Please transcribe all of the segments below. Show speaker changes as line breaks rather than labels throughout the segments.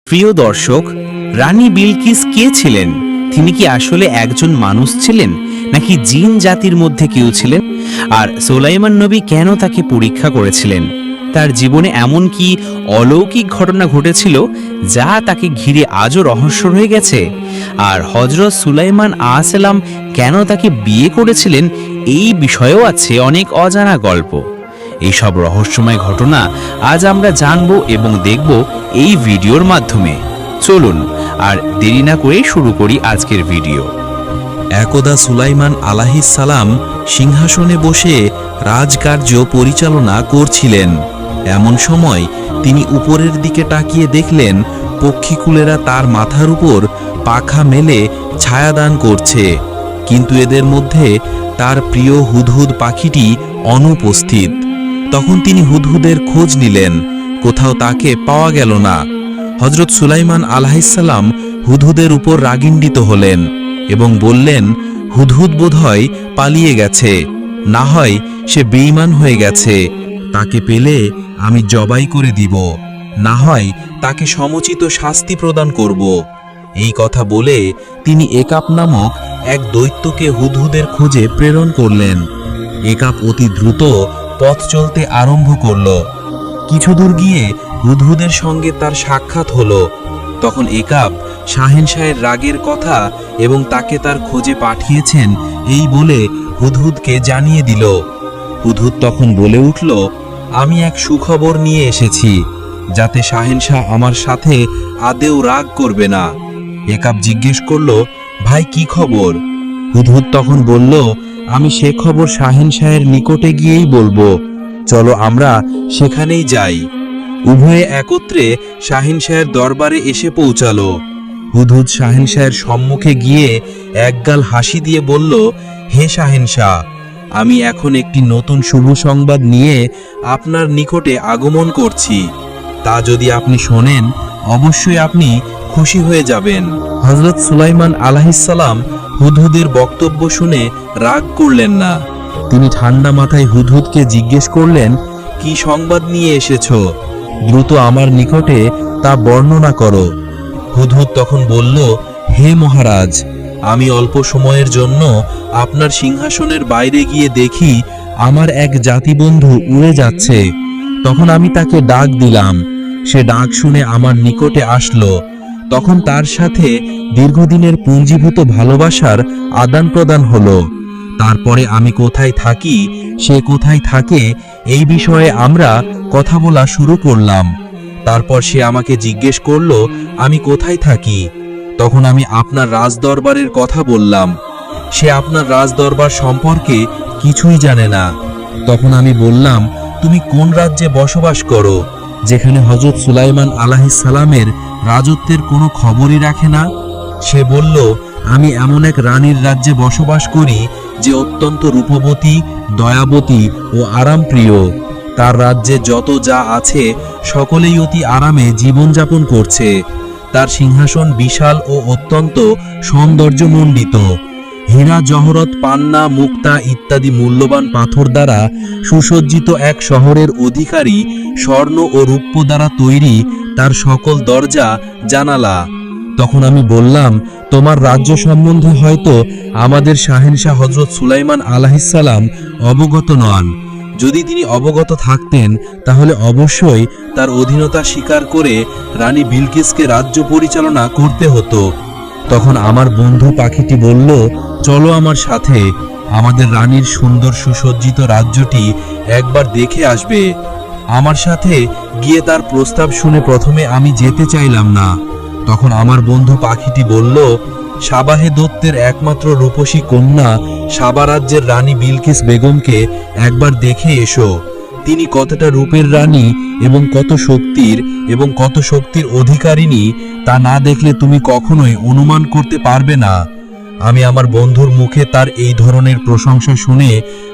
প্রিয় দর্শক, রানী বিলকিস কে ছিলেন? তিনি কি আসলে একজন মানুষ ছিলেন, নাকি জিন জাতির মধ্যে কেউ ছিলেন? আর সুলাইমান নবী কেন তাকে পরীক্ষা করেছিলেন? তার জীবনে এমন কি অলৌকিক ঘটনা ঘটেছিল যা তাকে ঘিরে আজও রহস্য রয়ে গেছে? আর হযরত সুলাইমান আলাইহিসসালাম কেন তাকে বিয়ে করেছিলেন, এই বিষয়েও আছে অনেক অজানা গল্প। এইসব রহস্যময় ঘটনা আজ আমরা জানব এবং দেখব এই ভিডিওর মাধ্যমে। চলুন আর দেরি না করে শুরু করি আজকের ভিডিও।
একদা সুলাইমান আলাইহিসসালাম সিংহাসনে বসে রাজকার্য পরিচালনা করছিলেন। এমন সময় তিনি উপরের দিকে তাকিয়ে দেখলেন পক্ষীকুলেরা তার মাথার উপর পাখা মেলে ছায়াদান করছে, কিন্তু এদের মধ্যে তার প্রিয় হুদহুদ পাখিটি অনুপস্থিত। তখন তিনি হুদহুদের খোঁজ নিলেন, কোথাও তাকে পাওয়া গেল না। হযরত সুলাইমান আলাইহিসসালাম হুদহুদের উপর রাগিন্দিত হলেন এবং বললেন, হুদহুদ বোধহয় পালিয়ে গেছে, না হয় সে বেঈমান হয়ে গেছে। তাকে পেলে আমি জবাই করে দিব, না হয় তাকে সমুচিত শাস্তি প্রদান করব। এই কথা বলে তিনি একাপ নামক এক দৈত্যকে হুদহুদের খোঁজে প্রেরণ করলেন। একাপ অতি দ্রুত পথ চলতে আরম্ভ করল। কিছু দূর গিয়ে হুদহুদের সঙ্গে তার সাক্ষাৎ হলো। তখন একাপ শাহেনশাহের রাগের কথা এবং তাকে তার খোঁজে পাঠিয়েছেন এই বলে হুদহুদকে জানিয়ে দিল। হুদহুদ তখন বলে উঠল, আমি এক সুখবর নিয়ে এসেছি, যাতে শাহেনশাহ আমার সাথে আদেও রাগ করবে না। একাপ জিজ্ঞেস করল, ভাই কি খবর? হুদহুদ তখন বলল, আমি সে খবর শাহেনশাহের নিকটে গিয়েই বলবো, চলো আমরা সেখানেই যাই। উভয়ে একত্রে শাহেনশাহের দরবারে এসে পৌঁছালো। হুদহুদ শাহেনশাহের সম্মুখে গিয়ে একগাল হাসি দিয়ে বলল, হে শাহেনশাহ, আমি এখন একটি নতুন শুভ সংবাদ নিয়ে আপনার নিকটে আগমন করছি। তা যদি আপনি শোনেন, অবশ্যই আপনি খুশি হয়ে যাবেন। হযরত সুলাইমান আলাইহিসসালাম হুদহুদের বক্তব্য শুনে রাগ করলেন না। তিনি ঠান্ডা মাথায় হুদহুদকে জিজ্ঞেস করলেন, কি সংবাদ নিয়ে এসেছো? দ্রুত আমার নিকটে তা বর্ণনা করো। হুদহুদ তখন বলল, হে মহারাজ, আমি অল্প সময়ের জন্য আপনার সিংহাসনের বাইরে গিয়ে দেখি আমার এক জাতিবন্ধু উড়ে যাচ্ছে। তখন আমি তাকে ডাক দিলাম। সে ডাক শুনে আমার নিকটে আসলো। তখন তার সাথে দীর্ঘদিনের পুঞ্জীভূত ভালোবাসার আদান প্রদান হলো। তারপরে আমি কোথায় থাকি, সে কোথায় থাকে, এই বিষয়ে আমরা কথা বলা শুরু করলাম। তারপর সে আমাকে জিজ্ঞেস করলো আমি কোথায় থাকি। তখন আমি আপনার রাজদরবারের কথা বললাম। সে আপনার রাজদরবার সম্পর্কে কিছুই জানে না। তখন আমি বললাম, তুমি কোন রাজ্যে বসবাস করো, যেখানে হযরত সুলাইমান আলাইহিসসালামের রাজত্বের কোনো খবরই রাখে না? সে বলল, আমি এমন এক রানীর রাজ্যে বসবাস করি যে অত্যন্ত রূপবতী, দয়াবতী ও আরামপ্রিয়। তার রাজ্যে যত যা আছে সকলেই অতি আরামে জীবনযাপন করছে। তার সিংহাসন বিশাল ও অত্যন্ত সৌন্দর্যমণ্ডিত। হীরা, জহরত, পান্না, মুক্তা ইত্যাদি মূল্যবান পাথর দ্বারা সুসজ্জিত এক শহরের অধিকারী স্বর্ণ ও রূপ্য দ্বারা তৈরি তার সকল দরজা, জানালা। তখন আমি বললাম, তোমার রাজ্য সম্বন্ধে হয়তো আমাদের শাহেনশাহ হযরত সুলাইমান আলাইহিসসালাম অবগত নন। যদি তিনি অবগত থাকতেন, তাহলে অবশ্যই তার অধীনতা স্বীকার করে রানী বিলকিসকে রাজ্য পরিচালনা করতে হতো। তখন আমার বন্ধু পাখিটি বলল, চলো আমার সাথে, আমাদের রানীর সুন্দর সুসজ্জিত রাজ্যটি একবার দেখে আসবে। আমার সাথে গিয়ে তার প্রস্তাব শুনে প্রথমে আমি যেতে চাইলাম না। তখন আমার বন্ধু পাখিটি বলল, সাবাহে দত্তের একমাত্র রূপসী কন্যা সাবা রাজ্যের রানী বিলকিস বেগমকে একবার দেখে এসো। তিনি কতটা রূপের রানী এবং কত শক্তির অধিকারিণী, তা না দেখলে তুমি কখনোই অনুমান করতে পারবে না। আমি আমার বন্ধুর মুখে তার এই ধরনের প্রশংসা শুনে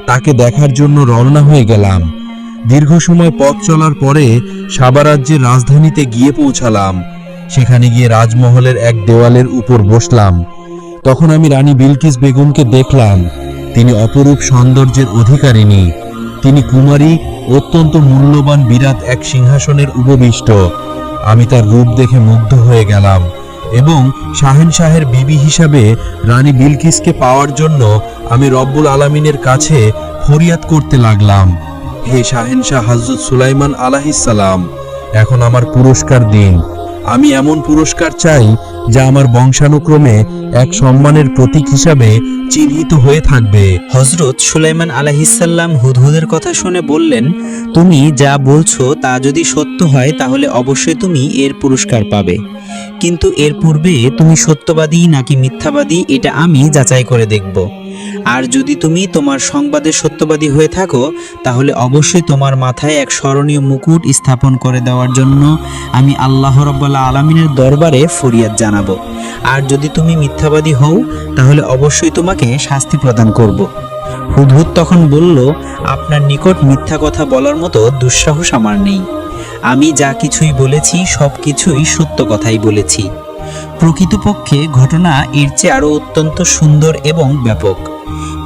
তাকে দেখার জন্য রওনা হয়ে গেলাম। দীর্ঘ সময় পথ চলার পরে সাবা রাজ্যের রাজধানীতে গিয়ে পৌঁছালাম। সেখানে গিয়ে রাজমহলের এক দেওয়ালের উপর বসলাম। তখন আমি রানী বিলকিস বেগমকে দেখলাম। তিনি অপরূপ সৌন্দর্যের অধিকারিণী। তিনি কুমারী, অত্যন্ত মূল্যবান বিরাট এক সিংহাসনের উপবিষ্ট। আমি তার রূপ দেখে মুগ্ধ হয়ে গেলাম এবং শাহেনশাহের বিবি হিসাবে রানী বিলকিসকে পাওয়ার জন্য আমি রব্বুল আলামিনের কাছে ফরিয়াদ করতে লাগলাম। হে শাহেনশাহ হযরত সুলাইমান আলাইহিস সালাম, এখন আমার পুরস্কার দিন। আমি এমন পুরস্কার চাই যা আমার বংশানুক্রমে এক সম্মানের প্রতীক হিসাবে চিহ্নিত হয়ে থাকবে।
হযরত সুলাইমান আলাইহিসসালাম হুদহুদের কথা শুনে বললেন, তুমি যা বলছো তা যদি সত্য হয় তাহলে অবশ্যই তুমি এর পুরস্কার পাবে, কিন্তু এর পূর্বে তুমি সত্যবাদী নাকি মিথ্যাবাদী এটা আমি যাচাই করে দেখব। আর যদি তুমি তোমার সংবাদে সত্যবাদী হয়ে থাকো তাহলে অবশ্যই তোমার মাথায় এক স্মরণীয় মুকুট স্থাপন করে দেওয়ার জন্য আমি আল্লাহ রাব্বুল আলামিনের দরবারে ফরিয়াদ জানাবো। আর যদি তুমি মিথ্যাবাদী হও তাহলে অবশ্যই তোমাকে শাস্তি প্রদান করব। হুদহুদ তখন বলল, আপনার নিকট মিথ্যা কথা বলার মতো দুঃসাহস আমার নেই। আমি যা কিছুই বলেছি সব কিছুই সত্য কথাই বলেছি। প্রকৃতপক্ষে ঘটনা এর চেয়ে আরও অত্যন্ত সুন্দর এবং ব্যাপক।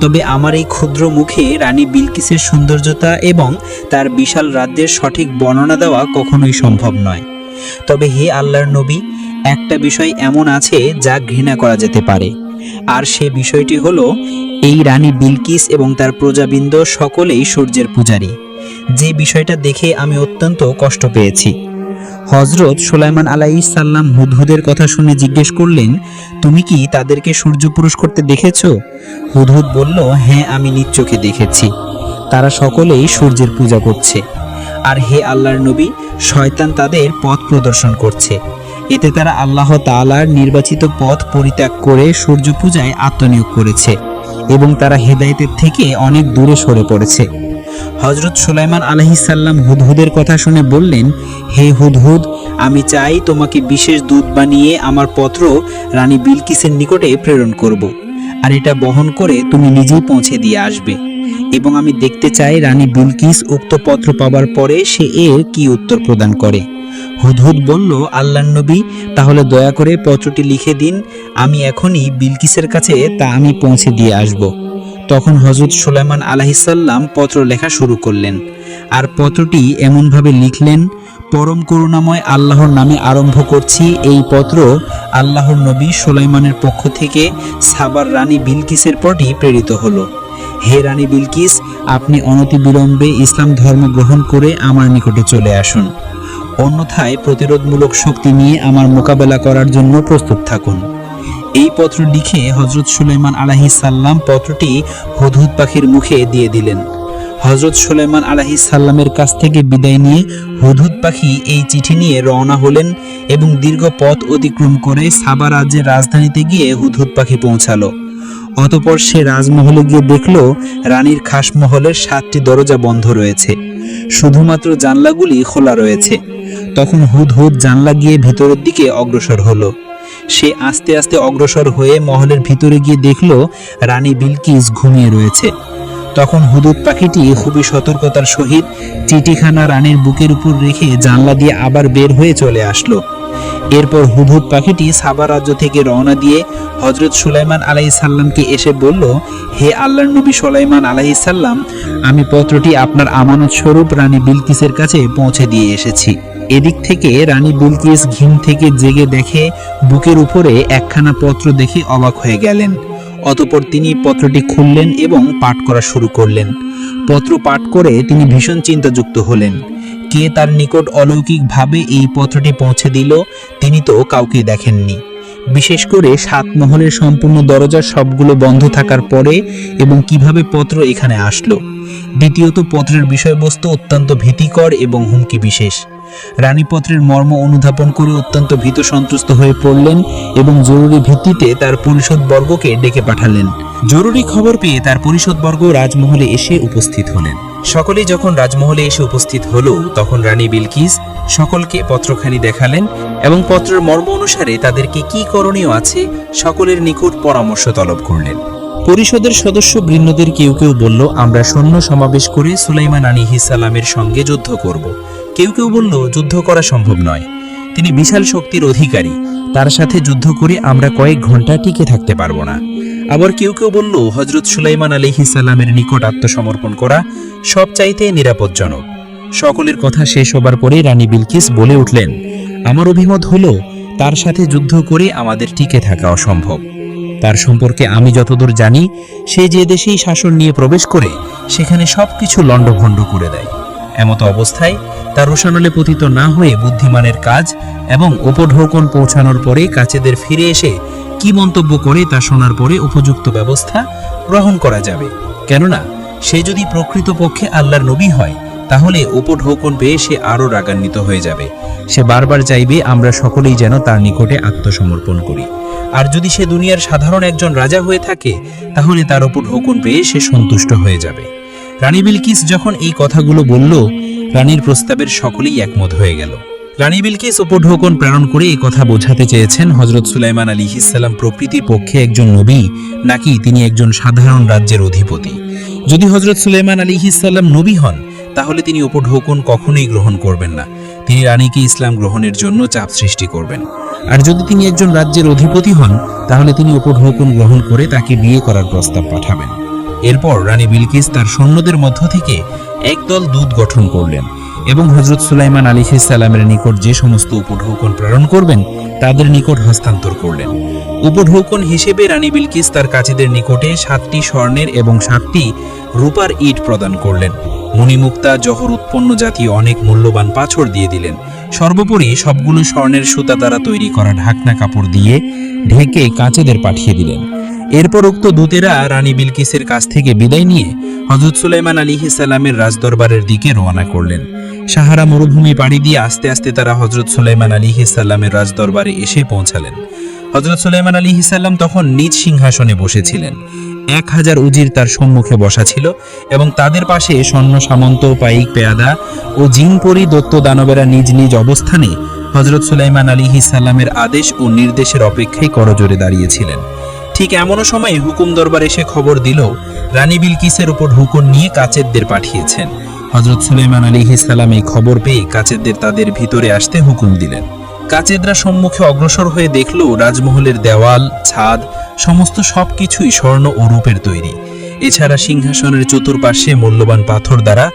তবে আমার এই ক্ষুদ্র মুখে রানী বিলকিসের সৌন্দর্যতা এবং তার বিশাল রাজ্যের সঠিক বর্ণনা দেওয়া কখনোই সম্ভব নয়। তবে হে আল্লাহর নবী, একটা বিষয় এমন আছে যা ঘৃণা করা যেতে পারে, আর সে বিষয়টি হলো এই রানী বিলকিস এবং তার প্রজাবৃন্দ সকলেই সূর্যের পূজারী। যে বিষয়টা দেখে আমি অত্যন্ত কষ্ট পেয়েছি। হযরত সুলাইমান আলাইহিস সালাম হুদহুদের কথা শুনে জিজ্ঞেস করলেন, তুমি কি তাদেরকে সূর্য পুরুষ করতে দেখেছো? হুদহুদ বলল, হ্যাঁ, আমি নিজ চোখে দেখেছি। তারা সকলেই সূর্যের পূজা করছে। আর হে আল্লাহর নবী, শয়তান তাদের পথ প্রদর্শন করছে। এতে তারা আল্লাহ তাআলার নির্বাচিত পথ পরিত্যাগ করে সূর্য পূজায় আত্মনিয়োগ করেছে এবং তারা হেদায়েতের থেকে অনেক দূরে সরে পড়েছে। হযরত সুলাইমান আলাইহিস সালাম হুদহুদের কথা শুনে বললেন, হে হুদহুদ, আমি চাই তোমাকে বিশেষ দূত বানিয়ে আমার পত্র রানী বিলকিসের নিকটে প্রেরণ করব। আর এটা বহন করে তুমি নিজেই পৌঁছে দিয়ে আসবে এবং আমি দেখতে চাই রানী বিলকিস উক্ত পত্র পাবার পরে সে এর কি উত্তর প্রদান করে। হুদহুদ বলল, আল্লাহর নবী, তাহলে দয়া করে পত্রটি লিখে দিন, আমি এখনই বিলকিসের কাছে তা আমি পৌঁছে দিয়ে আসব। তখন হযরত সুলাইমান আলাইহিস সালাম পত্র লেখা শুরু করলেন। আর পত্রটি এমনভাবে লিখলেন, পরম করুণাময় আল্লাহর নামে আরম্ভ করছি। এই পত্র আল্লাহর নবী সুলাইমানের পক্ষ থেকে সাবার রানী বিলকিসের প্রতি প্রেরিত হলো। হে রানী বিলকিস, আপনি অনতিবিলম্বে ইসলাম ধর্ম গ্রহণ করে আমার নিকটে চলে আসুন, অন্যথায় প্রতিরোধমূলক শক্তি নিয়ে আমার মোকাবেলা করার জন্য প্রস্তুত থাকুন। এই পত্র লিখে হযরত সুলাইমান আলাইহিস সালাম পত্রটি হুদহুদ পাখির মুখে দিয়ে দিলেন। হযরত সুলাইমান আলাইহিস সালামের কাছ থেকে বিদায় নিয়ে হুদহুদ পাখি এই চিঠি নিয়ে রওনা হলেন এবং দীর্ঘ পথ অতিক্রম করে সাবা রাজ্যের রাজধানীতে গিয়ে হুদহুদ পাখি পৌঁছালো। অতঃপর সে রাজমহলে গিয়ে দেখল রানীর খাসমহলের 7টি দরজা বন্ধ রয়েছে, শুধুমাত্র জানলাগুলি খোলা রয়েছে। তখন হুদহুদ জানলা গিয়ে ভিতরের দিকে অগ্রসর হলো। সে আস্তে আস্তে অগ্রসর হয়ে মহলের ভিতরে গিয়ে দেখল রানী বিলকিস ঘুমিয়ে রয়েছে। তখন হুদহুদ পাখিটি খুবই সতর্কতার সহিত চিঠিখানা রানীর বুকের উপর রেখে জানলা দিয়ে আবার বের হয়ে চলে আসলো। এরপর হুদহুদ পাখিটি সাবা রাজ্য থেকে রওনা দিয়ে হযরত সুলাইমান আলাইহিস সালামকে এসে বলল, হে আল্লাহর নবী সুলাইমান আলাইহিস সালাম, আমি পত্রটি আপনার আমানত স্বরূপ রানী বিলকিসের কাছে পৌঁছে দিয়ে এসেছি। এদিক থেকে রানী বিলকিস ঘুম থেকে জেগে দেখে বুকের উপরে একখানা পত্র দেখে অবাক হয়ে গেলেন। অতঃপর তিনি পত্রটি খুললেন এবং পাঠ করা শুরু করলেন। পত্র পাঠ করে তিনি ভীষণ চিন্তাযুক্ত হলেন। কে তার নিকট অলৌকিকভাবে এই পত্রটি পৌঁছে দিল তিনি তো কাউকে দেখেননি। বিশেষ করে 7 মহলের সম্পূর্ণ দরজা সবগুলো বন্ধ থাকার পরে এবং কিভাবে পত্র এখানে আসলো। দ্বিতীয়ত, পত্রের বিষয়বস্তু অত্যন্ত ভীতিকর এবং হুমকি বিশেষ। রানী পত্রের মর্ম অনুধাবন করে অত্যন্ত ভীত সন্ত্রস্ত হয়ে পড়লেন এবং জরুরি ভিত্তিতে তার পরিষদবর্গকে ডেকে পাঠালেন। জরুরি খবর পেয়ে তার পরিষদবর্গ রাজমহলে এসে উপস্থিত হলেন। সকলেই যখন রাজমহলে এসে উপস্থিত হলো তখন রানী বিলকিস সকলকে পত্রখানি দেখালেন এবং পত্রের মর্ম অনুসারে তাদেরকে কি করণীয় আছে সকলের নিকট পরামর্শ তলব করলেন। পরিষদের সদস্য বৃন্দদের কেউ কেউ বলল, আমরা সৈন্য সমাবেশ করে সুলাইমান আলাইহিস সালামের সঙ্গে যুদ্ধ করব। কেউ কেউ বলল, যুদ্ধ করা সম্ভব নয়, তিনি বিশাল শক্তির অধিকারী, তার সাথে যুদ্ধ করে আমরা কয়েক ঘন্টা টিকে থাকতে পারবো না। আবার কেউ কেউ বলল, হযরত সুলাইমান আলাইহিস সালামের নিকট আত্মসমর্পণ করা সবচাইতে নিরাপদজনক। সকলের কথা শেষ হবার পরে রানী বিলকিস বলে উঠলেন, আমার অভিমত হলো তার সাথে যুদ্ধ করে আমাদের টিকে থাকা অসম্ভব। তার সম্পর্কে আমি যতদূর জানি, সে যে দেশেই শাসন নিয়ে প্রবেশ করে সেখানে সবকিছু লণ্ডভণ্ড করে দেয়। এমতো অবস্থায় তার রোষানলে পতিত না হয়ে বুদ্ধিমানের কাজ এবং উপঢৌকন পৌঁছানোর পরে কাছেদের ফিরে এসে কি মন্তব্য করে তা শোনার পরে উপযুক্ত ব্যবস্থা গ্রহণ করা যাবে। কেননা সে যদি প্রকৃতপক্ষে আল্লাহর নবী হয়, তাহলে উপঢৌকন পেয়ে সে আরও রাগান্বিত হয়ে যাবে। সে বারবার চাইবে আমরা সকলেই যেন তার নিকটে আত্মসমর্পণ করি। আর যদি সে দুনিয়ার সাধারণ একজন রাজা হয়ে থাকে, তাহলে তার উপঢৌকন পেয়ে সে সন্তুষ্ট হয়ে যাবে। রানী বিলকিস যখন এই কথাগুলো বলল, রানীর প্রস্তাবের সকলেই একমত হয়ে গেল। রানী বিলকিস উপঢৌকন প্রেরণ করে এই কথা বোঝাতে চেয়েছেন হযরত সুলাইমান আলাইহিস সালাম প্রকৃতির পক্ষে একজন নবী, নাকি তিনি একজন সাধারণ রাজ্যের অধিপতি। যদি হযরত সুলাইমান আলাইহিস সালাম নবী হন, তাহলে তিনি উপঢৌকন কখনোই গ্রহণ করবেন না। তিনি রানীকে ইসলাম গ্রহণের জন্য চাপ সৃষ্টি করবেন। আর যদি তিনি একজন রাজ্যের অধিপতি হন, তাহলে তিনি উপঢৌকন গ্রহণ করে তাকে বিয়ে করার প্রস্তাব পাঠাবেন। এরপর রানী বিলকিস তার সৈন্যদের মধ্য থেকে একদল দূত গঠন করলেন এবং হযরত সুলাইমান আলাইহিস সালামের নিকট যে সমস্ত উপঢৌকন প্রেরণ করবেন তাদের নিকট হস্তান্তর করলেন। উপঢৌকন হিসেবে রানী বিলকিস তার কাছেদের নিকটে 7টি স্বর্ণের এবং 7টি রূপার ইট প্রদান করলেন। মণিমুক্তা, জহর উৎপন্ন জাতীয় অনেক মূল্যবান পাথর দিয়ে দিলেন। সর্বোপরি সবগুলো স্বর্ণের সুতা দ্বারা তৈরি করা ঢাকনা কাপড় দিয়ে ঢেকে কাছেদের পাঠিয়ে দিলেন। এরপর উক্ত দূতেরা রানী বিলকিসের কাছ থেকে বিদায় নিয়ে হযরত সুলাইমান আলাইহিস সালামের রাজদরবারের দিকে রওনা করলেন। সাহারা মরুভূমি পাড়ি দিয়ে আস্তে আস্তে তারা হযরত সুলাইমান আলাইহিস সালামের রাজদরবারে এসে পৌঁছালেন। হযরত সুলাইমান আলাইহিস সালাম তখন নিজ সিংহাসনে বসেছিলেন। 1000 উজির তার সম্মুখে বসা ছিল এবং তাদের পাশে সৈন্য সামন্ত, পাইক, পেয়াদা ও জিনপরি দত্ত দানবেরা নিজ নিজ অবস্থানে হযরত সুলাইমান আলাইহিস সালামের আদেশ ও নির্দেশের অপেক্ষায় করজোড়ে দাঁড়িয়েছিলেন। ঠিক এমন সময় হুকুম দরবার এসে খবর দিল রানী বিলকিসের উপর হুকুম নিয়ে কাচেদদের পাঠিয়েছেন। হযরত সুলাইমান আলাইহিস সালাম এই খবর পেয়ে কাচেদদের তাদের ভিতরে আসতে হুকুম দিলেন। কাচেদরা সম্মুখে অগ্রসর হয়ে দেখল রাজমহলের দেওয়াল, ছাদ সমস্ত সবকিছুই স্বর্ণ ও রূপের তৈরি। এছাড়া সিংহাসনের চতুর্পার্শ্বে মূল্যবান পাথর দ্বারা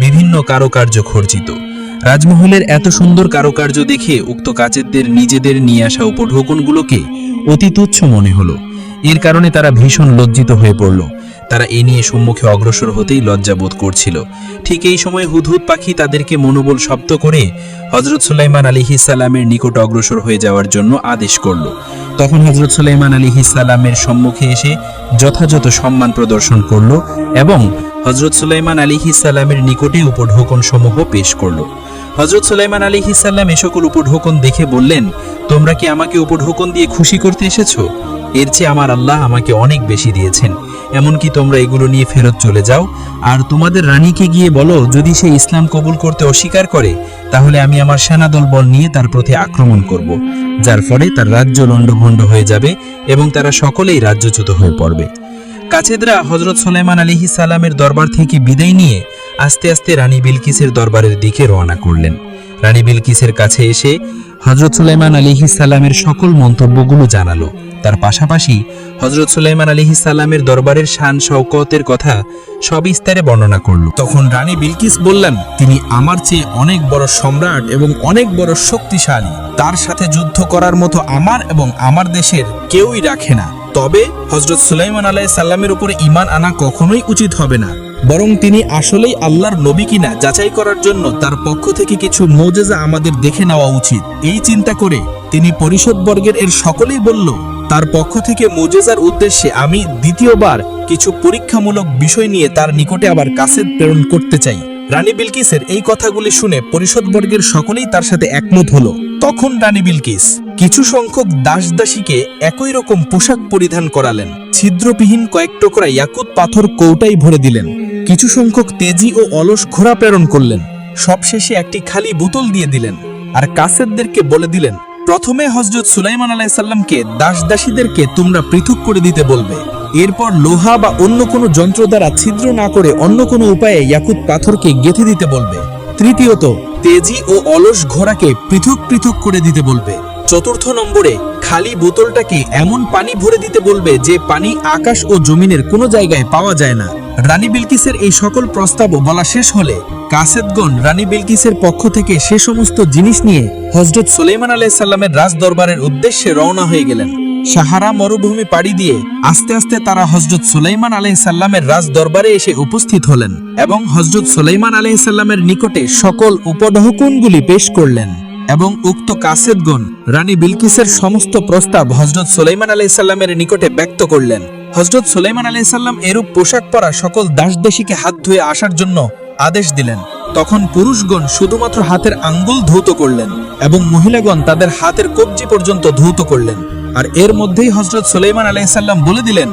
বিভিন্ন কারুকার্য খর্জিত। রাজমহলের এত সুন্দর কারুকার্য দেখে উক্ত কাচেদদের নিজেদের নিয়ে আসা উপঢৌকনগুলোকে অতি তুচ্ছ মনে হলো। এর কারণে তারা ভীষণ লজ্জিত হয়ে পড়ল। তারা এ নিয়ে সম্মুখে অগ্রসর হতেই লজ্জা বোধ করছিল। ঠিক এই সময় হুদহুদ পাখি তাদেরকে মনোবল শব্দ করে হযরত সুলাইমান আলাইহিস সালামের নিকট অগ্রসর হয়ে যাওয়ার জন্য আদেশ করল। তখন হযরত সুলাইমান আলাইহিস সালামের সম্মুখে এসে যথাযথ সম্মান প্রদর্শন করল এবং হযরত সুলাইমান আলাইহিস সালামের নিকটে উপঢৌকন সমূহ পেশ করল। হযরত সুলাইমান আলাইহিস সালাম এ সকল উপঢৌকন দেখে বললেন, তোমরা কি আমাকে উপঢৌকন দিয়ে খুশি করতে এসেছো? এর চেয়ে আমার আল্লাহ আমাকে অনেক বেশি দিয়েছেন। এমনকি তোমরা এগুলো নিয়ে ফেরত চলে যাও আর তোমাদের রানীকে গিয়ে বলো, যদি সে ইসলাম কবুল করতে অস্বীকার করে তাহলে আমি আমার সেনাদল বল নিয়ে তার প্রতি আক্রমণ করব, যার ফলে তার রাজ্য লণ্ডভণ্ড হয়ে যাবে এবং তারা সকলেই রাজ্যচ্যুত হয়ে পড়বে। কাছেদরা হযরত সুলাইমান আলাইহিস সালামের দরবার থেকে বিদায় নিয়ে আস্তে আস্তে রানী বিলকিসের দরবারের দিকে রওনা করলেন। রানী বিলকিসের কাছে এসে হযরত সুলাইমান আলাইহিস সালামের সকল মন্তব্যগুলো জানালো। তার পাশাপাশি হযরত সুলাইমান আলাইহিস সালামের দরবারের শান শওকতের কথা সবিস্তারে বর্ণনা করল। তখন রানী বিলকিস বললেন, তিনি আমার চেয়ে অনেক বড় সম্রাট এবং অনেক বড় শক্তিশালী। তার সাথে যুদ্ধ করার মতো আমার এবং আমার দেশের কেউই রাখে না। তবে হযরত সুলাইমান আলাইহিস সালামের উপরে ঈমান আনা কখনোই উচিত হবে না, বরং তিনি আসলেই আল্লাহর নবী কিনা যাচাই করার জন্য তার পক্ষ থেকে কিছু মুজিজা আমাদের দেখে নেওয়া উচিত। এই চিন্তা করে তিনি পরিষদবর্গের এর সকলেই বলল, তার পক্ষ থেকে মুজিজার উদ্দেশ্যে আমি দ্বিতীয়বার কিছু পরীক্ষামূলক বিষয় নিয়ে তার নিকটে আবার কাসেদ প্রেরণ করতে চাই। রানী বিলকিসের এই কথাগুলি শুনে পরিষদবর্গের সকলেই তার সাথে একমত হলো। তখন রানী বিলকিস কিছু সংখ্যক দাসদাসীকে একই রকম পোশাক পরিধান করালেন, ছিদ্রবিহীন কয়েক টুকরা ইয়াকুত পাথর কৌটায় ভরে দিলেন, কিছু সংখ্যক তেজি ও অলস ঘোড়া প্রেরণ করলেন, সবশেষে একটি খালি বোতল দিয়ে দিলেন। আর কাসেদদেরকে বলে দিলেন, প্রথমে হযরত সুলাইমান আলাইহিস সালামকে দাসদাসীদেরকে তোমরা পৃথক করে দিতে বলবে। এরপর লোহা বা অন্য কোনো যন্ত্র দ্বারা ছিদ্র না করে অন্য কোনো উপায়ে ইয়াকুত পাথরকে গেঁথে দিতে বলবে। তৃতীয়ত, তেজি ও অলস ঘোড়াকে পৃথক পৃথক করে দিতে বলবে।
চতুর্থ নম্বরে খালি বোতলটাকে এমন পানি ভরে দিতে বলবে যে পানি আকাশ ও জমিনের কোনো জায়গায় পাওয়া যায় না। রানী বিলকিসের এই সকল প্রস্তাবও বলা শেষ হলে কাসেদগণ রানী বিলকিসের পক্ষ থেকে সে সমস্ত জিনিস নিয়ে হযরত সুলাইমান আলাইহিস সালামের রাজ দরবারের উদ্দেশ্যে রওনা হয়ে গেলেন। সাহারা মরুভূমি পাড়ি দিয়ে আস্তে আস্তে তারা হযরত সুলাইমান আলাইহিস সালামের রাজ দরবারে এসে উপস্থিত হলেন এবং হযরত সুলাইমান আলাইহিস সালামের নিকটে সকল উপঢৌকনগুলি পেশ করলেন এবং উক্ত কাসেদগণ রানী বিলকিসের সমস্ত প্রস্তাব হযরত সুলাইমান আলাইহিস সালামের নিকটে ব্যক্ত করলেন। হযরত সুলাইমান আলাইহিস সালাম এরূপ পোশাক পরা সকল দাসদাসীকে হাত ধুয়ে আসার জন্য আদেশ দিলেন। তখন পুরুষগণ শুধুমাত্র হাতের আঙ্গুল ধৌত করলেন এবং মহিলাগণ তাদের হাতের কবজি পর্যন্ত ধৌত করলেন। আর এর মধ্যেই হযরত সুলাইমান আলাইহিস সালাম বলে দিলেন,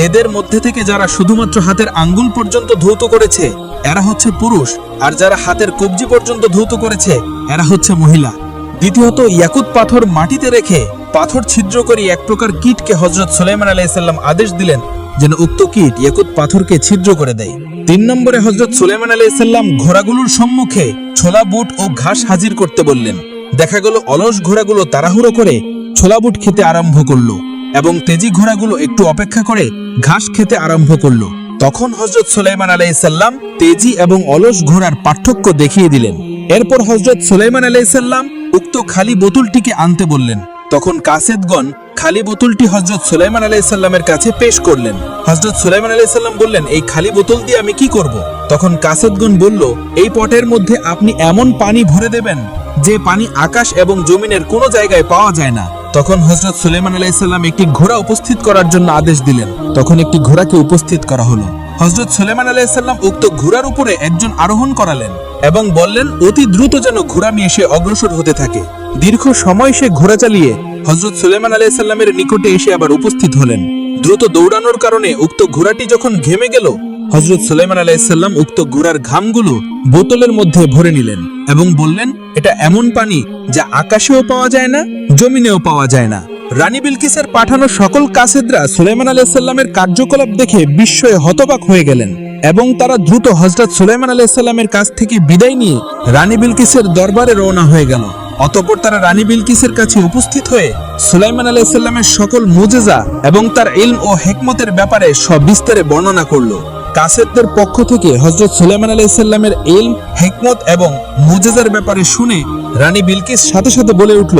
এদের মধ্যে থেকে যারা শুধুমাত্র হাতের আঙ্গুল পর্যন্ত ধৌত করেছে এরা হচ্ছে পুরুষ, আর যারা হাতের কবজি পর্যন্ত ধৌত করেছে এরা হচ্ছে মহিলা। দ্বিতীয়ত ইয়াকুত পাথর মাটিতে রেখে পাথর ছিদ্র করে এক প্রকার কীটকে হযরত সুলাইমান আলাইহিস সালাম আদেশ দিলেন যেন উক্ত কীট ইয়াকুত পাথরকে ছিদ্র করে দেয়। 3 নম্বরে হযরত সুলাইমান আলাইহিস সালাম ঘোড়াগুলোর সম্মুখে ছোলা বুট ও ঘাস হাজির করতে বললেন। দেখা গেল অলস ঘোড়াগুলো তাড়াহুড়ো করে ছোলা বুট খেতে আরম্ভ করলো এবং তেজি ঘোড়াগুলো একটু অপেক্ষা করে ঘাস খেতে আরম্ভ করলো। তখন হযরত সুলাইমান আলাইহিস সালাম তেজি এবং অলস ঘোড়ার পার্থক্য দেখিয়ে দিলেন। এরপর হযরত সুলাইমান আলাইহিস সালাম উক্ত খালি বোতলটিকে আনতে বললেন। তখন কাসেদগণ খালি বোতলটি হযরত সুলাইমান আলাইহিস সালামের কাছে পেশ করলেন। হযরত সুলাইমান আলাইহিস সালাম বললেন, এই খালি বোতল দিয়ে আমি কি করব? তখন কাসেদগণ বলল, এই পটের মধ্যে আপনি এমন পানি ভরে দেবেন যে পানি আকাশ এবং জমিনের কোনো জায়গায় পাওয়া যায় না। তখন হযরত সুলাইমান আলাইহিস সালাম একটি ঘোড়া উপস্থিত করার জন্য আদেশ দিলেন। তখন একটি ঘোড়াকে উপস্থিত করা হলো। হযরত সুলাইমান আলাইহিস সালাম উক্ত ঘোড়ার উপরে একজন আরোহণ করালেন এবং বললেন অতি দ্রুত যেন ঘোড়া নিয়ে সে অগ্রসর হতে থাকে। দীর্ঘ সময় সে ঘোড়া চালিয়ে হযরত সুলাইমান আলাইহিস সালামের নিকটে এসে আবার উপস্থিত হলেন। দ্রুত দৌড়ানোর কারণে উক্ত ঘোড়াটি যখন ঘেমে গেল, হযরত সুলাইমান আলাইহিস সালাম উক্ত ঘোড়ার ঘামগুলো বোতলের মধ্যে ভরে নিলেন এবং বললেন, এটা এমন পানি যা আকাশেও পাওয়া যায় না, জমিনেও পাওয়া যায় না। রানী বিলকিসের পাঠানো সকল কাসেদরা সুলাইমান আলাইহিস সালামের কার্যকলাপ দেখে বিস্ময়ে হতবাক হয়ে গেলেন এবং তারা দ্রুত হযরত সুলাইমান আলাইহিস সালামের কাছ থেকে বিদায় নিয়ে রানী বিলকিসের দরবারে রওনা হয়ে গেল। অতঃপর তারা রানী বিলকিসের কাছে উপস্থিত হয়ে সুলাইমান আলাইহিস সালামের সকল মুজিজা এবং তার ইলম ও হিকমতের ব্যাপারে সবিস্তারে বর্ণনা করলো। কাসেদদের পক্ষ থেকে হযরত সুলাইমান আলাইহিস সালামের ইলম, হিকমত এবং মুজিজার ব্যাপারে শুনে রানী বিলকিস সাথে সাথে বলে উঠল,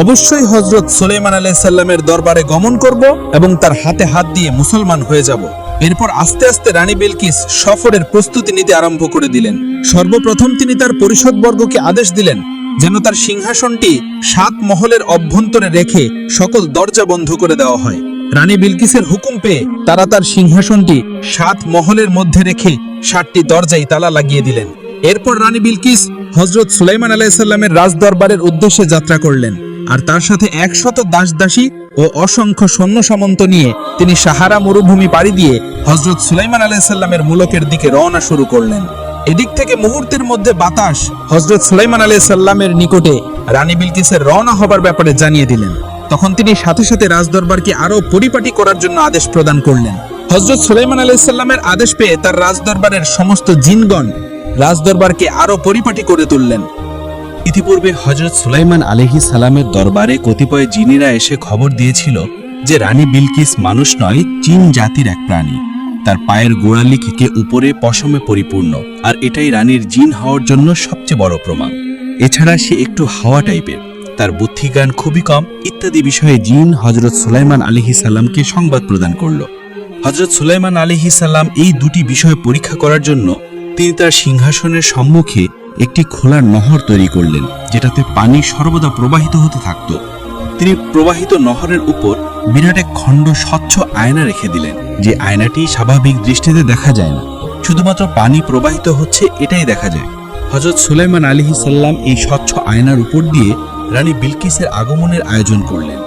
অবশ্যই হযরত সুলাইমান আলাইহিস সালামের দরবারে গমন করব এবং তার হাতে হাত দিয়ে মুসলমান হয়ে যাব। এরপর আস্তে আস্তে রানী বিলকিস সফরের প্রস্তুতি নিতে আরম্ভ করে দিলেন। সর্বপ্রথম তিনি তার পরিষদবর্গকে আদেশ দিলেন যেন তার সিংহাসনটি 7 মহলের অভ্যন্তরে রেখে সকল দরজা বন্ধ করে দেওয়া হয়। রানী বিলকিসের হুকুম পেয়ে তারা তার সিংহাসনটি 7 মহলের মধ্যে রেখে 7টি দরজায় তালা লাগিয়ে দিলেন। এরপর রানী বিলকিস হযরত সুলাইমান আলাইহিস সালামের রাজদরবারের উদ্দেশ্যে যাত্রা করলেন আর তার সাথে 100 দাসদাসী ও অসংখ্য সৈন্য সামন্ত নিয়ে তিনি সাহারা মরুভূমি পাড়ি দিয়ে হযরত সুলাইমান আলাইহিস সালামের মুলকের দিকে রওনা শুরু করলেন। এদিক থেকে মুহূর্তের মধ্যে বাতাস হযরত সুলাইমান আলাইহিস সালামের নিকটে রানী বিলকিসের রওনা হবার ব্যাপারে জানিয়ে দিলেন। তখন তিনি সাথে সাথে রাজদরবারকে আরো পরিপাটি করার জন্য আদেশ প্রদান করলেন। হযরত সুলাইমান আলাইহিস সালামের আদেশ পেয়ে তার রাজদরবারের সমস্ত জিনগণ রাজদরবারকে আরো পরিপাটি করে তুললেন।
ইতিপূর্বে হযরত সুলাইমান আলাইহিস সালামের দরবারে কতিপয় জিনেরা এসে খবর দিয়েছিল যে রানী বিলকিস মানুষ নয়, জিন জাতির এক প্রাণী। তার পায়ের গোড়ালি থেকে উপরে পশমে পরিপূর্ণ, আর এটাই রানীর জিন হওয়ার জন্য সবচেয়ে বড় প্রমাণ। এছাড়া সে একটু হাওয়া টাইপের, তার বুদ্ধিজ্ঞান খুবই কম, ইত্যাদি বিষয়ে জিন হযরত সুলাইমান আলাইহিস সালামকে সংবাদ প্রদান করল। হযরত সুলাইমান আলাইহিস সালাম এই দুটি বিষয় পরীক্ষা করার জন্য তিনি তার সিংহাসনের সম্মুখে একটি খোলা নহর তৈরি করলেন, যেটাতে পানি সর্বদা প্রবাহিত হতে থাকত। তিনি প্রবাহিত নহরের উপর বিরাট এক খণ্ড স্বচ্ছ আয়না রেখে দিলেন, যে আয়নাটি স্বাভাবিক দৃষ্টিতে দেখা যায় না, শুধুমাত্র পানি প্রবাহিত হচ্ছে এটাই দেখা যায়। হযরত সুলাইমান আলাইহিস সালাম এই স্বচ্ছ আয়নার উপর দিয়ে রানী বিলকিসের আগমনের আয়োজন করলেন।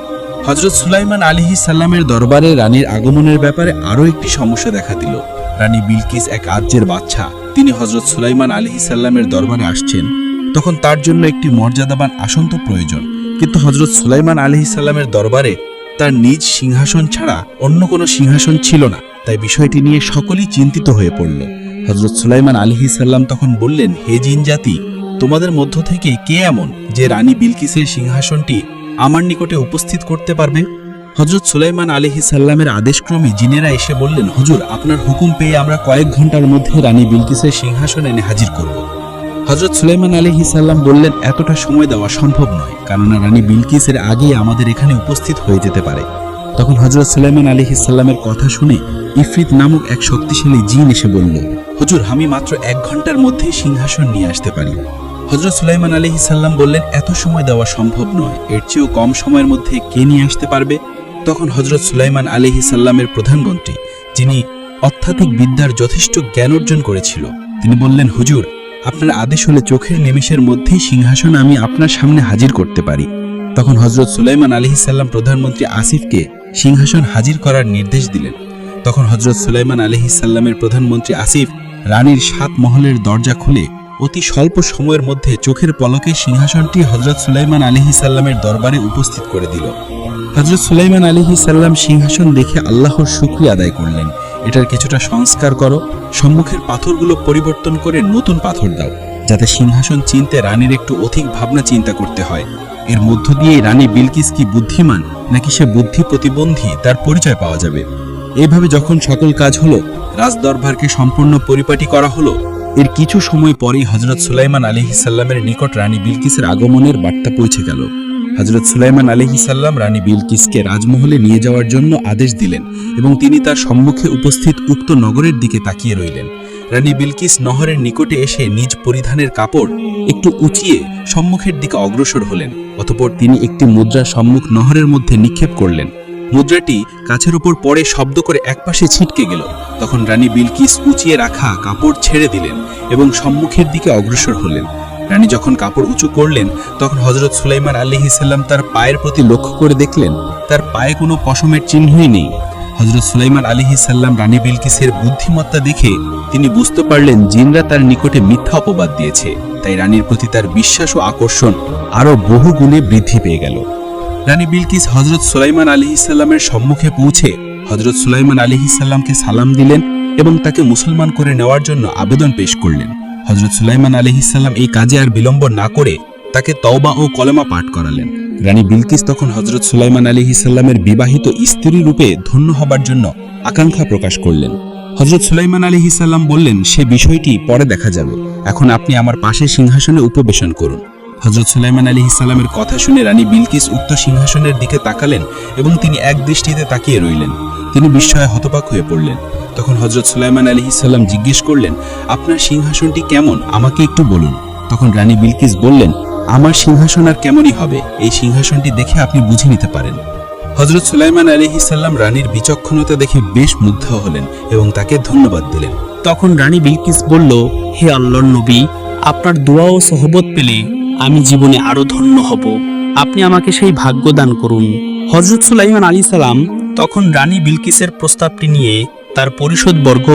হযরত সুলাইমান আলাইহিস সালামের দরবারে রানীর আগমনের ব্যাপারে আরও একটি সমস্যা দেখা দিল। রানী বিলকিস এক আজ্যের বাচ্চা, তিনি হযরত সুলাইমান আলাইহিস সালামের দরবারে আসছেন, তখন তার জন্য একটি মর্যাদাবান আসন তো প্রয়োজন, কিন্তু হযরত সুলাইমান আলাইহিস সালামের দরবারে তার নিজ সিংহাসন ছাড়া অন্য কোনো সিংহাসন ছিল না। তাই বিষয়টি নিয়ে সকলেই চিন্তিত হয়ে পড়ল। হযরত সুলাইমান আলাইহিস সালাম তখন বললেন, হে জিন জাতি, তোমাদের মধ্য থেকে কে এমন যে রানী বিলকিসের সিংহাসনটি
আমার নিকটে উপস্থিত করতে পারবে? হযরত সুলাইমান আলাইহিস সালামের আদেশক্রমে জিনেরা এসে বললেন, হুজুর, আপনার হুকুম পেয়ে আমরা কয়েক ঘন্টার মধ্যে রানী বিলকিসের সিংহাসন এনে হাজির করব। হযরত সুলাইমান আলাইহিস সালাম বললেন, এতটা সময় দেওয়া সম্ভব নয়, কেননা রানী বিলকিসের আগেই আমাদের এখানে উপস্থিত হয়ে যেতে পারে। তখন হযরত সুলাইমান আলাইহিস সালামের কথা শুনে ইফরিত নামক এক শক্তিশালী জিন এসে বলল, হুজুর, আমি মাত্র 1 ঘন্টার মধ্যেই সিংহাসন নিয়ে আসতে পারি। হযরত সুলাইমান আলাইহিস সালাম বললেন, এত সময় দেওয়া সম্ভব নয়, এর চেয়েও কম সময়ের মধ্যে কে নিয়ে আসতে পারবে? তখন হযরত সুলাইমান আলাইহিস সালামের প্রধানমন্ত্রী, যিনি অত্যাধিক বিদ্যার যথেষ্ট জ্ঞান অর্জন করেছিল, তিনি বললেন, হুজুর, আপনার আদেশ হলে চোখের নিমেষের মধ্যেই সিংহাসন আমি আপনার সামনে হাজির করতে পারি। তখন হযরত সুলাইমান আলাইহিস সালাম প্রধানমন্ত্রী আসিফকে সিংহাসন হাজির করার নির্দেশ দিলেন। তখন হযরত সুলাইমান আলাইহিস সালামের প্রধানমন্ত্রী আসিফ রানীর 7 মহলের দরজা খুলে অতি স্বল্প সময়ের মধ্যে চোখের পলকে সিংহাসনটি হযরত সুলাইমান আলাইহিস সালামের দরবারে উপস্থিত করে দিল। হযরত সুলাইমান আলাইহিস সালাম সিংহাসন দেখে আল্লাহর শুকরিয়া আদায় করলেন। এটার কিছুটা সংস্কার করো, সম্মুখের পাথরগুলো পরিবর্তন করে নতুন পাথর দাও, যাতে সিংহাসন চিনতে রানীর একটু অধিক ভাবনা চিন্তা করতে হয়। এর মধ্য দিয়েই রানী বিলকিস কি বুদ্ধিমান নাকি সে বুদ্ধি প্রতিবন্ধী তার পরিচয় পাওয়া যাবে। এইভাবে যখন সকল কাজ হলো, রাজদরবারকে সম্পূর্ণ পরিপাটি করা হলো, এর কিছু সময় পরেই হযরত সুলাইমান আলাইহিস সালামের নিকট রানী বিলকিসের আগমনের বার্তা পৌঁছে গেল। হযরত সুলাইমান আলাইহিস সালাম রানী বিলকিসকে রাজমহলে নিয়ে যাওয়ার জন্য আদেশ দিলেন এবং তিনি তার সম্মুখে উপস্থিত উক্ত নগরের দিকে তাকিয়ে রইলেন। রানী বিলকিস নহরের নিকটে এসে নিজ পরিধানের কাপড় একটু উঁচিয়ে সম্মুখের দিকে অগ্রসর হলেন। অতঃপর তিনি একটি মুদ্রা সম্মুখ নহরের মধ্যে নিক্ষেপ করলেন। মুদ্রাটি কাছের উপর পড়ে শব্দ করে একপাশে ছিটকে গেল। তখন রানী বিলকিস উঁচিয়ে রাখা কাপড় ছেড়ে দিলেন এবং সম্মুখের দিকে অগ্রসর হলেন। রানী যখন কাপড় উঁচু করলেন, তখন হযরত সুলাইমান আলাইহিস সালাম তার পায়ের প্রতি লক্ষ্য করে দেখলেন তার পায়ে কোনো পশমের চিহ্নই নেই। হযরত সুলাইমান আলাইহিস সালাম রানী বিলকিসের বুদ্ধিমত্তা দেখে তিনি বুঝতে পারলেন জিনরা তার নিকটে মিথ্যা অপবাদ দিয়েছে, তাই রানীর প্রতি তার বিশ্বাস ও আকর্ষণ আরো বহু গুণে বৃদ্ধি পেয়ে গেল। রানী বিলকিস হযরত সুলাইমান আলাইহিস সালামের সম্মুখে পৌঁছে হযরত সুলাইমান আলাইহিস সালামকে সালাম দিলেন এবং তাকে মুসলমান করে নেওয়ার জন্য আবেদন পেশ করলেন। হযরত সুলাইমান আলাইহিস সালাম এই কাজে আর বিলম্ব না করে তাকে তওবা ও কলেমা পাঠ করালেন। রানী বিলকিস তখন হযরত সুলাইমান আলাইহিস সালামের বিবাহিত স্ত্রী রূপে ধন্য হবার জন্য আকাঙ্ক্ষা প্রকাশ করলেন। হযরত সুলাইমান আলাইহিস সালাম বললেন, সে বিষয়টি পরে দেখা যাবে, এখন আপনি আমার পাশে সিংহাসনে উপবেশন করুন। হযরত সুলাইমান আলাইহিস সালামের কথা শুনে রানী বিলকিস উক্ত সিংহাসনের দিকে তাকালেন এবং তিনি এক দৃষ্টিতে তাকিয়ে রইলেন। তিনি বিস্ময়ে হতবাক হয়ে পড়লেন। তখন হযরত সুলাইমান আলাইহিস সালাম জিজ্ঞেস করলেন, আপনার সিংহাসনটি কেমন, আমাকে একটু বলুন। তখন রানী বিলকিস বললেন, আমার সিংহাসন আর কেমনই হবে, এই সিংহাসনটি দেখে আপনি বুঝে নিতে পারেন। হযরত সুলাইমান আলাইহিস সালাম রানীর বিচক্ষণতা দেখে বেশ মুগ্ধ হলেন এবং তাকে ধন্যবাদ দিলেন।
তখন রানী বিলকিস বলল, হে আল্লাহর নবী, আপনার দোয়া ও সহবত পেলে আমি জীবনে আরো ধন্য হব। আপনি আমাকে সেই ভাগ্য দান করুন। হযরত সুলাইমান আলাইহিস সালাম তখন রানী বিলকিসের প্রস্তাবটি নিয়ে তার পরিষদবর্গ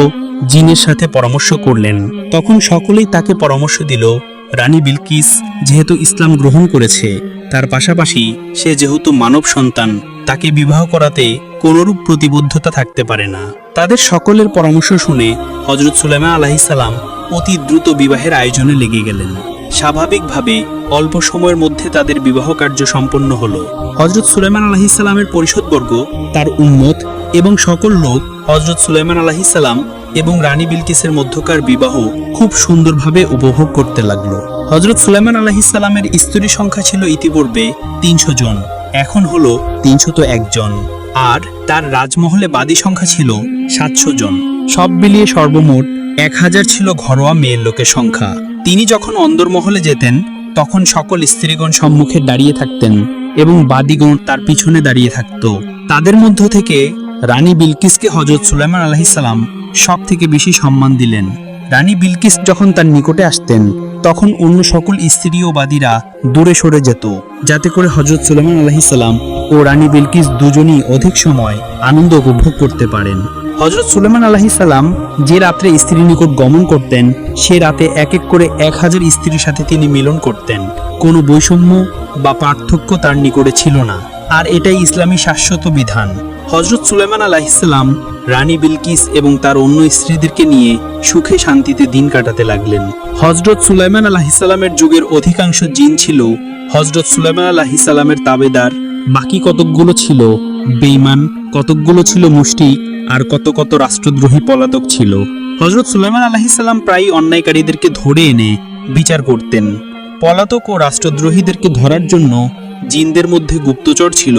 জিনের সাথে পরামর্শ করলেন। তখন সকলেই তাকে পরামর্শ দিল, রানী বিলকিস যেহেতু ইসলাম গ্রহণ করেছে, তার পাশাপাশি সে যেহেতু মানব সন্তান, তাকে বিবাহ করাতে কোনরূপ প্রতিবদ্ধতা থাকতে পারে না। তাদের সকলের পরামর্শ শুনে হযরত সুলাইমান আলাইহিস সালাম অতি দ্রুত বিবাহের আয়োজনে লেগে গেলেন। স্বাভাবিকভাবে অল্প সময়ের মধ্যে তাদের বিবাহ কার্য সম্পন্ন হলো। হযরত সুলাইমান আলাইহিস সালামের পরিষদবর্গ, তার উম্মত এবং সকল লোক হযরত সুলাইমান আলাইহিস সালাম এবং রানী বিলকিসের মধ্যকার বিবাহ খুব সুন্দরভাবে উপভোগ করতে লাগলো। হযরত সুলাইমান আলাইহিস সালামের স্ত্রী সংখ্যা ছিল ইতিপূর্বে 300 জন, এখন হলো 301 জন, আর তার রাজমহলে বাদী সংখ্যা ছিল 700 জন। সব মিলিয়ে সর্বমোট 1000 ছিল ঘরোয়া মেয়ের লোকের সংখ্যা। তিনি যখন অন্দরমহলে যেতেন, তখন সকল স্ত্রীগণ সম্মুখে দাঁড়িয়ে থাকতেন এবং বাদীগণ তার পিছনে দাঁড়িয়ে থাকত। তাদের মধ্য থেকে রানী বিলকিসকে হযরত সুলাইমান আলাইহিস সালাম সব থেকে বেশি সম্মান দিলেন। রানী বিলকিস যখন তার নিকটে আসতেন, তখন অন্য সকল স্ত্রী ও বাদীরা দূরে সরে যেত, যাতে করে হযরত সুলাইমান আলাইহিস সালাম ও রানী বিলকিস দুজনই অধিক সময় আনন্দ উপভোগ করতে পারেন। হযরত সুলাইমান আলাইহিস সালাম যে রাত্রে স্ত্রীর নিকট গমন করতেন, সে রাতে এক এক করে 1000 স্ত্রীর সাথে তিনি মিলন করতেন। কোনো বৈষম্য বা পার্থক্য তার নিকটে ছিল না, আর এটাই ইসলামী শাশ্বত বিধান। হযরত সুলাইমান আলাইহিসসালাম রানী বিলকিস এবং তার অন্য স্ত্রীদেরকে নিয়ে সুখে শান্তিতে দিন কাটাতে লাগলেন। হযরত সুলাইমান আলাইহিসসালামের যুগের অধিকাংশ জিন ছিল হযরত সুলাইমান আলাইহিসসালামের তাবেদার, বাকি কতকগুলো ছিল বেঈমান, কতকগুলো ছিল মুশরিক, আর কত রাষ্ট্রদ্রোহী পলাতক ছিল। হযরত সুলাইমান আলাইহিসসালাম প্রায় অন্যায়কারীদেরকে ধরে এনে বিচার করতেন। পলাতক ও রাষ্ট্রদ্রোহীদেরকে ধরার জন্য জিনদের মধ্যে গুপ্তচর ছিল,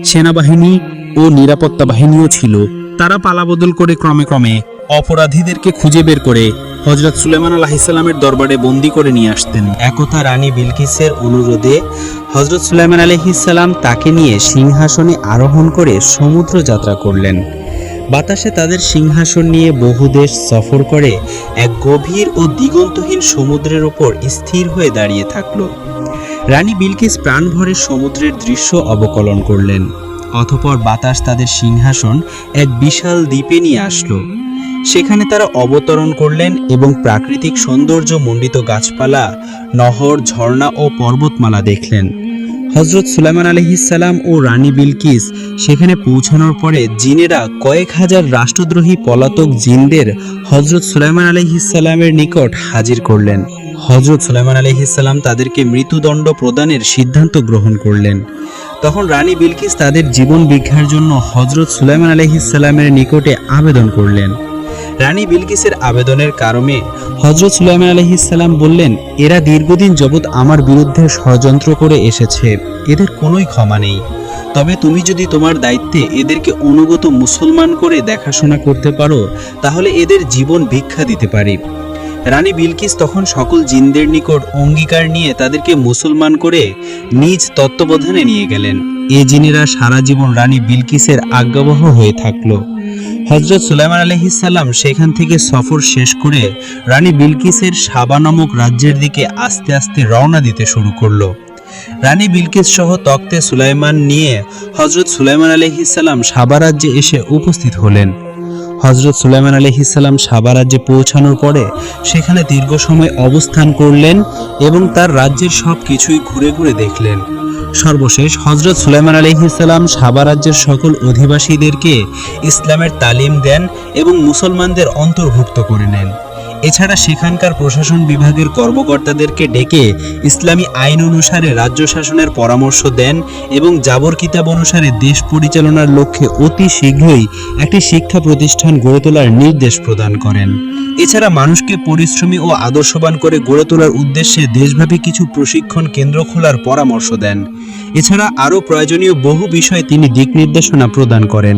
সেনাবাহিনী ও নিরাপত্তা বাহিনীও ছিল। তারা পালাবদল করে ক্রমে ক্রমে অপরাধীদেরকে খুঁজে বের করে হযরত সুলাইমান আলাইহিসসালামের দরবারে বন্দী করে নিয়ে আসতেন।
একথা রানী বিলকিসের অনুরোধে হযরত সুলাইমান আলাইহিসসালাম তাকে নিয়ে সিংহাসনে আরোহণ করে সমুদ্র যাত্রা করলেন। বাতাসে তাদের সিংহাসন নিয়ে বহু দেশ সফর করে এক গভীর ও দিগন্তহীন সমুদ্রের উপর স্থির হয়ে দাঁড়িয়ে থাকল। রানী বিলকিস প্রাণ ভরে সমুদ্রের দৃশ্য অবকলন করলেন। অতঃপর বাতাস তাদের সিংহাসন এক বিশাল দ্বীপে নিয়ে আসলো। সেখানে তারা অবতরণ করলেন এবং প্রাকৃতিক সৌন্দর্য মণ্ডিত গাছপালা, নহর, ঝর্ণা ও পর্বতমালা দেখলেন। হযরত সুলাইমান আলাইহিসসালাম ও রানী বিলকিস সেখানে পৌঁছানোর পরে জিনেরা কয়েক হাজার রাষ্ট্রদ্রোহী পলাতক জিনদের হযরত সুলাইমান আলাইহিসসালামের নিকট হাজির করলেন। হযরত সুলাইমান আলাইহিসসালাম তাদেরকে মৃত্যুদণ্ড প্রদানের সিদ্ধান্ত গ্রহণ করলেন। তখন রানী বিলকিস তাদের জীবন ভিক্ষার জন্য হযরত সুলাইমান আলাইহিসসালামের নিকটে আবেদন করলেন। রানী বিলকিসের আবেদনের কারণে হযরত সুলাইমান আলাইহিসসালাম বললেন, এরা দীর্ঘদিন যাবৎ আমার বিরুদ্ধে ষড়যন্ত্র করে এসেছে, এদের কোনোই ক্ষমা নেই। তবে তুমি যদি তোমার দায়িত্বে এদেরকে অনুগত মুসলমান করে দেখাশোনা করতে পারো, তাহলে এদের জীবন ভিক্ষা দিতে পারি। রানী বিলকিস তখন সকল জিনদের নিকট অঙ্গীকার নিয়ে তাদেরকে মুসলমান করে নিজ তত্ত্বাবধানে নিয়ে গেলেন। এ জিনেরা সারা জীবন রানী বিলকিসের আজ্ঞাবহ হয়ে থাকলো। হযরত সুলাইমান আলাইহিসসালাম সেখান থেকে সফর শেষ করে রানী বিলকিসের সাবা নামক রাজ্যের দিকে আস্তে আস্তে রওনা দিতে শুরু করলো। রানী বিলকিস সহ তখতে সুলাইমান নিয়ে হযরত সুলাইমান আলাইহিসসালাম সাবা রাজ্যে এসে উপস্থিত হলেন। হযরত সুলাইমান আলাইহিসসালাম সাবা রাজ্যে পৌঁছানোর পরে সেখানে দীর্ঘ সময় অবস্থান করলেন এবং তার রাজ্যের সব কিছুই ঘুরে ঘুরে দেখলেন। সর্বশেষ হযরত সুলাইমান আলাইহিসসালাম সাবা রাজ্যের সকল অধিবাসীদেরকে ইসলামের তালিম দেন এবং মুসলমানদের অন্তর্ভুক্ত করে নেন। এছাড়া সেখানকার প্রশাসন বিভাগের কর্মকর্তাদেরকে ডেকে ইসলামী আইন অনুসারে রাজ্য শাসনের পরামর্শ দেন এবং জাবর কিতাব অনুসারে দেশ পরিচালনার লক্ষ্যে অতি শীঘ্রই একটি শিক্ষা প্রতিষ্ঠান গড়ে তোলার নির্দেশ প্রদান করেন। এছাড়া মানুষকে পরিশ্রমী ও আদর্শবান করে গড়ে তোলার উদ্দেশ্যে দেশব্যাপী কিছু প্রশিক্ষণ কেন্দ্র খোলার পরামর্শ দেন। এছাড়া আরও প্রয়োজনীয় বহু বিষয়ে তিনি দিক নির্দেশনা প্রদান করেন।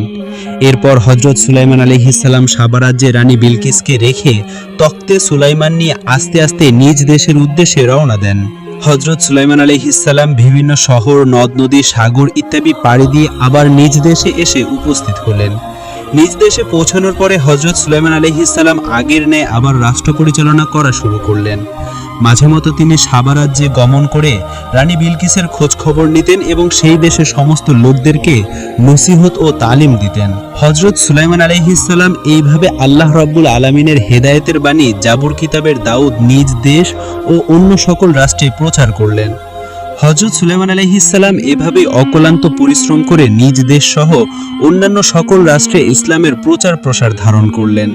এরপর হযরত সুলাইমান আলাইহিসসালাম সাবা রাজ্যে রানী বিলকিসকে রেখে তখতে সুলাইমান নিয়ে আস্তে আস্তে নিজ দেশের উদ্দেশ্যে রওনা দেন। হযরত সুলাইমান আলাইহিসসালাম বিভিন্ন শহর, নদ নদী, সাগর ইত্যাদি পাড়ি দিয়ে আবার নিজ দেশে এসে উপস্থিত হলেন। নিজ দেশে পৌঁছানোর পরে হযরত সুলাইমান আলাইহিসসালাম আগের ন্যায় আবার রাষ্ট্র পরিচালনা করা শুরু করলেন। মাঝে মতো তিনি সাবা রাজ্যে গমন করে রানী বিলকিসের খোঁজ খবর নিতেন এবং সেই দেশের সমস্ত লোকদেরকে নসিহত ও তালিম দিতেন। হযরত সুলাইমান আলাইহিসসালাম এইভাবে আল্লাহ রাব্বুল আলামিনের হেদায়েতের বাণী জাবুর কিতাবের দাউদ নিজ দেশ ও অন্য সকল রাষ্ট্রে প্রচার করলেন। হযরত সুলাইমান আলাইহিসসালাম এভাবেই অক্লান্ত পরিশ্রম করে নিজ দেশ সহ অন্যান্য সকল রাষ্ট্রে ইসলামের প্রচার প্রসার ধারণ করলেন।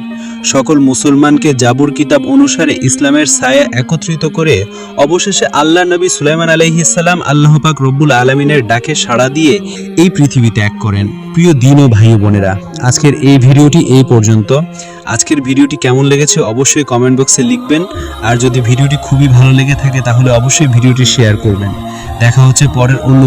সকল মুসলমানকে জাবুর কিতাব অনুসারে ইসলামের ছায়া একত্রিত করে অবশেষে আল্লাহ নবী সুলাইমান আলাইহিসসালাম আল্লাহ পাক রব্বুল আলামিনের ডাকে সাড়া দিয়ে এই পৃথিবী ত্যাগ করেন। প্রিয় দিন ও ভাই বোনেরা, আজকের এই ভিডিওটি এই পর্যন্ত। আজকের ভিডিওটি কেমন লেগেছে অবশ্যই কমেন্ট বক্সে লিখবেন। আর যদি ভিডিওটি খুবই ভালো লেগে থাকে তাহলে অবশ্যই ভিডিওটি শেয়ার করবেন। দেখা হচ্ছে পরের অন্য